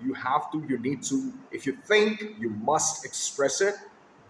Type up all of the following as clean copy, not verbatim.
you need to, if you think, you must express it,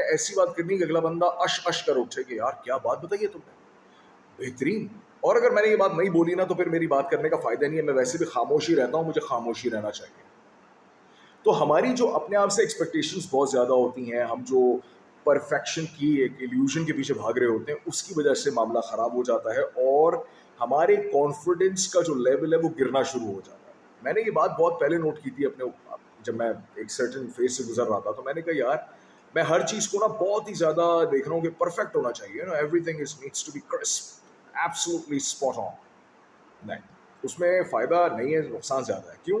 ایسی بات کرنی ہے کہ اگلا بندہ اش کر اٹھے کہ یار کیا بات بتائیے تم نے، بہترین. اور اگر میں نے یہ بات نہیں بولی نا تو پھر میری بات کرنے کا فائدہ نہیں ہے، میں ویسے بھی خاموشی رہتا ہوں، مجھے خاموشی رہنا چاہیے. تو ہماری جو اپنے آپ سے ایکسپیکٹیشنز بہت زیادہ ہوتی ہیں، ہم جو پرفیکشن کی ایک ایلیوژن کے پیچھے بھاگ رہے ہوتے ہیں، اس کی وجہ سے معاملہ خراب ہو جاتا ہے اور ہمارے کانفیڈنس کا جو لیول ہے وہ گرنا شروع ہو جاتا ہے. میں نے یہ بات بہت پہلے نوٹ کی تھی اپنے، جب میں ایک سرٹن فیز سے گزر رہا تھا، تو میں نے کہا یار میں ہر چیز کو نا بہت ہی زیادہ دیکھ رہا ہوں کہ پرفیکٹ ہونا چاہیے، everything needs to be crisp, absolutely spot on. نہیں، اس میں فائدہ نہیں ہے، نقصان زیادہ ہے. کیوں؟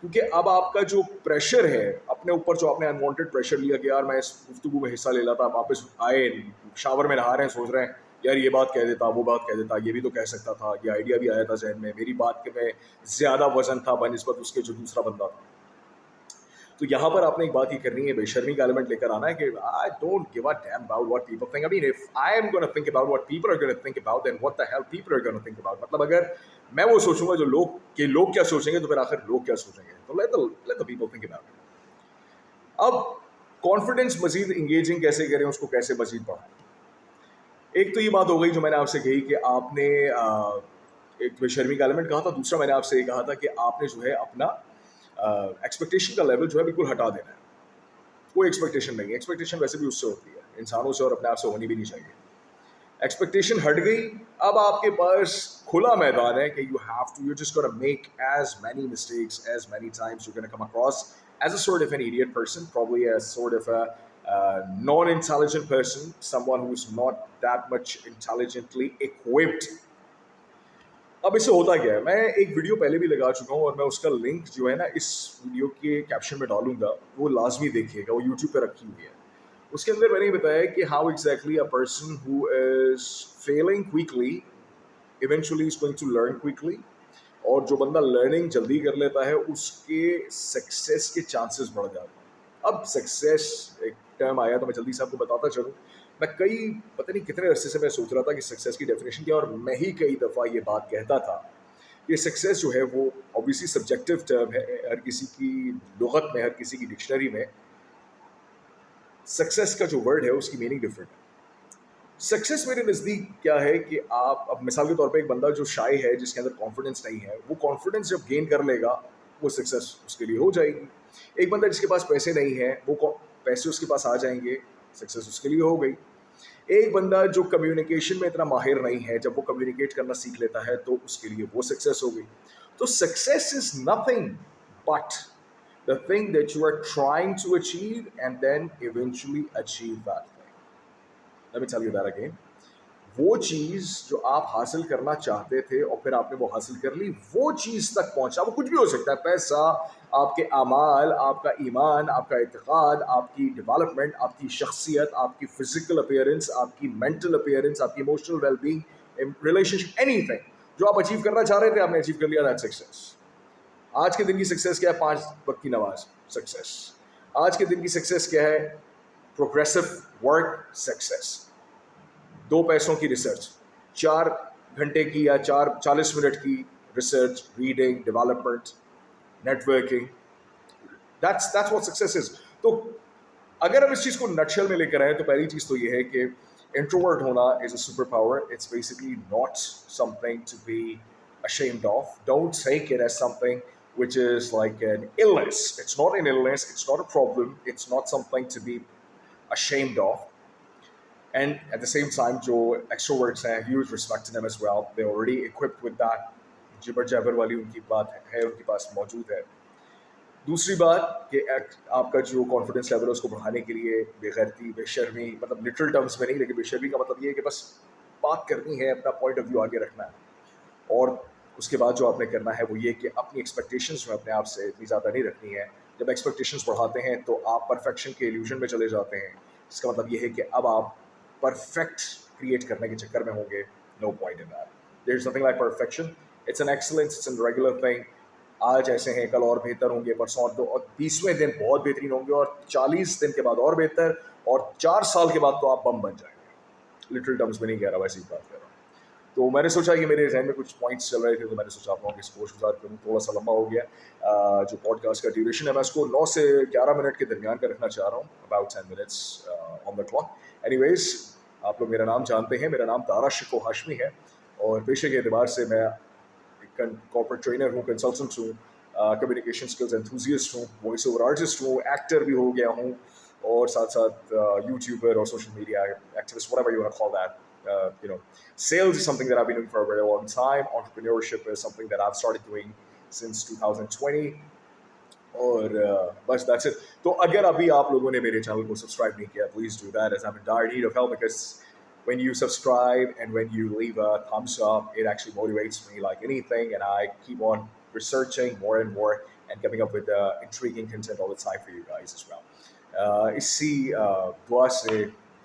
کیونکہ اب آپ کا جو پریشر ہے اپنے اوپر، جو آپ نے انوانٹیڈ پریشر لیا کہ یار میں اس گفتگو میں حصہ لے لیتا، واپس آئے شاور میں نہا رہے ہیں، سوچ رہے ہیں یار یہ بات کہہ دیتا، وہ بات کہہ دیتا، یہ بھی تو کہہ سکتا تھا، یہ آئیڈیا بھی آیا تھا ذہن میں، میری بات کے میں زیادہ وزن تھا بنسبت اس کے جو دوسرا بندہ تھا. تو یہاں پر آپ نے ایک بات ہی کرنی ہے، بے شرمی کا ایلیمنٹ لے کر آنا ہے کہ I don't give a damn about what people think. I mean, if I am going to think about what people are going to think about, then what the hell people are going to think about. مطلب اگر میں وہ سوچوں گا جو لوگ کیا سوچیں گے، تو پھر آخر لوگ کیا سوچیں گے. تو let the people think about it. اب کانفیڈنس مزید انگیجنگ کیسے کریں، اس کو کیسے مزید بڑھائیں. ایک تو یہ بات ہو گئی جو میں نے آپ سے کہی کہ آپ نے ایک بے شرمی کا ایلیمنٹ کہا تھا. دوسرا میں نے آپ سے یہ کہا تھا کہ آپ نے جو ہے اپنا ایکسپیکٹیشن کا لیول جو ہے بالکل ہٹا دینا ہے. کوئی ایکسپیکٹیشن نہیں ہے، ایکسپیکٹیشن ویسے بھی اس سے ہوتی ہے، انسانوں سے اور اپنے آپ سے ہونی بھی نہیں چاہیے. ایکسپیکٹیشن ہٹ گئی، اب آپ کے پاس کھلا میدان ہے کہ you just gonna make as many mistakes as many times you can come across as a sort of an idiot person, probably a sort of a non-intelligent person, someone who's not that much intelligently equipped. اب اس سے ہوتا کیا ہے، میں ایک video پہلے بھی لگا چکا ہوں اور میں اس کا لنک جو ہے نا اس ویڈیو کے کیپشن میں ڈالوں گا، وہ لازمی دیکھیے گا، وہ یوٹیوب پہ رکھی ہوئی ہے. اس کے اندر میں نے یہ بتایا کہ how exactly a person who is feeling quickly eventually is going to learn quickly, اور جو بندہ لرننگ جلدی کر لیتا ہے اس کے سکسیس کے چانسز بڑھ جاتے ہیں. اب سکسیس ایک ٹرم آیا تو میں جلدی سے آپ کو بتاتا چلوں. میں پتہ نہیں کتنے عرصے سے میں سوچ رہا تھا کہ سکسیس کی ڈیفینیشن کیا، اور میں ہی کئی دفعہ یہ بات کہتا تھا کہ سکسیس جو ہے وہ اوبیسلی سبجیکٹو ٹرم ہے. ہر کسی کی لغت میں، ہر کسی کی ڈکشنری میں سکسیس کا جو ورڈ ہے اس کی میننگ ڈفرینٹ ہے. سکسیس میرے نزدیک کیا ہے کہ آپ اب مثال کے طور پہ ایک بندہ جو شائع ہے، جس کے اندر کانفیڈنس نہیں ہے، وہ کانفیڈنس جب گین کر لے گا وہ سکسیس اس کے لیے ہو جائے گی. ایک بندہ جس کے پاس پیسے نہیں ہیں، وہ پیسے اس کے پاس آ جائیں گے، سکسیس اس کے لیے ہو گئی. ایک بندہ جو کمیونیکیشن میں اتنا ماہر نہیں ہے، جب وہ کمیونیکیٹ کرنا سیکھ لیتا ہے تو اس کے لیے وہ سکسیس ہو گئی. تو success is nothing but the thing that you are trying to achieve and then eventually achieve that thing. Let me tell you that again. وہ چیز جو آپ حاصل کرنا چاہتے تھے اور پھر آپ نے وہ حاصل کر لی، وہ چیز تک پہنچا، وہ کچھ بھی ہو سکتا ہے، پیسہ، آپ کے اعمال، آپ کا ایمان، آپ کا اعتقاد، آپ کی ڈیولپمنٹ، آپ کی شخصیت، آپ کی فزیکل اپیئرنس، آپ کی مینٹل اپیئرنس، آپ کی ایموشنل ویل بینگ، ریلیشن شپ، اینی تھنگ جو آپ اچیو کرنا چاہ رہے تھے آپ نے اچیو کر لیا، دیٹ سکسیس. آج کے دن کی سکسیس کیا ہے؟ 5 وقت کی نماز، سکسیس. آج کے دن کی سکسیس کیا ہے؟ Progressive work, success. 2 پیسوں کی ریسرچ، 4 گھنٹے کی یا 40 منٹ کی research, reading, development, networking, that's what success is. تو اگر ہم اس چیز کو نٹشل میں لے کر آئیں تو پہلی چیز تو یہ ہے کہ انٹروورٹ ہونا is a superpower. It's basically not something to be ashamed of. Don't take it as something which is like an illness. It's not an illness, it's not a problem, it's not something to be ashamed of. And at the same time, جو extroverts ہیں, huge respect to them as well. They're already equipped with that. جبر جابر والی ان کی بات ہے، ان کے پاس موجود ہے. دوسری بات کہ آپ کا جو کانفیڈنس لیول ہے اس کو بڑھانے کے لیے بے غیرتی، بے شرمی، مطلب لٹرل ٹرمز میں نہیں، لیکن بے شرمی کا مطلب یہ ہے کہ بس بات کرنی ہے، اپنا پوائنٹ آف ویو آگے رکھنا ہے. اور اس کے بعد جو آپ نے کرنا ہے وہ یہ کہ اپنی ایکسپیکٹیشنز جو اپنے آپ سے اتنی زیادہ نہیں رکھنی ہے. جب ایکسپیکٹیشنز بڑھاتے ہیں تو آپ پرفیکشن کے ایلیوژن میں چلے جاتے ہیں. اس کا مطلب یہ ہے کہ اب آپ پرفیکٹ کریٹ کرنے کے چکر میں ہوں گے. No point in that. There is nothing like perfection. It's an excellence, it's an regular thing. آج ایسے ہیں، کل اور بہتر ہوں گے، پرسوں اور 20ویں دن بہت بہترین ہوں گے، اور 40 دن کے بعد اور بہتر، اور 4 سال کے بعد تو آپ بم بن جائیں گے. لٹرل ٹرمز میں نہیں کہہ رہا، ویسے ہی بات کر رہا ہوں. تو میں نے سوچا کہ میرے ذہن میں کچھ پوائنٹس چل رہے تھے، تو میں نے سوچا آپ لوگوں کی اس کو گزار کروں. تھوڑا سا لمبا ہو گیا جو پوڈ کاسٹ کا ڈیوریشن ہے، میں اس کو 9 سے 11 منٹ کے درمیان کا رکھنا چاہ رہا ہوں، about 10 minutes on the clock. Anyways آپ لوگ میرا نام جانتے ہیں، میرا نام طارا شکو ہاشمی ہے، اور پیشے کے اعتبار سے میں ایک کارپوریٹ ٹرینر ہوں، کنسلٹنٹ ہوں، کمیونیکیشن اسکلز انتھوزیسٹ ہوں، وائس اوور آرٹسٹ ہوں، ایکٹر بھی ہو گیا ہوں، اور ساتھ ساتھ یوٹیوبر اور social media activist, whatever you want to call that. Sales is something that I've been doing for a very long time. Entrepreneurship is something that I've started doing since 2020. اور بس that's it. تو اگر ابھی آپ لوگوں نے میرے channel کو سبسکرائب نہیں کیا, please do that, as I'm in dire need of help, because when you subscribe and when you leave a thumbs up, it actually motivates me like anything, and I keep on researching more and more and coming up with intriguing content all the time for you guys as well. اسی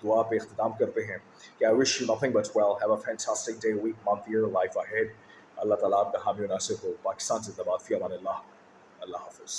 دعا پہ اختتام کرتے ہیں کہ I wish you nothing but well. Have a fantastic day, week, month, year, life ahead. اللہ تعالیٰ آپ کا حامی و ناصر ہو. پاکستان زندہ باد. فی امان اللہ. اللہ حافظ.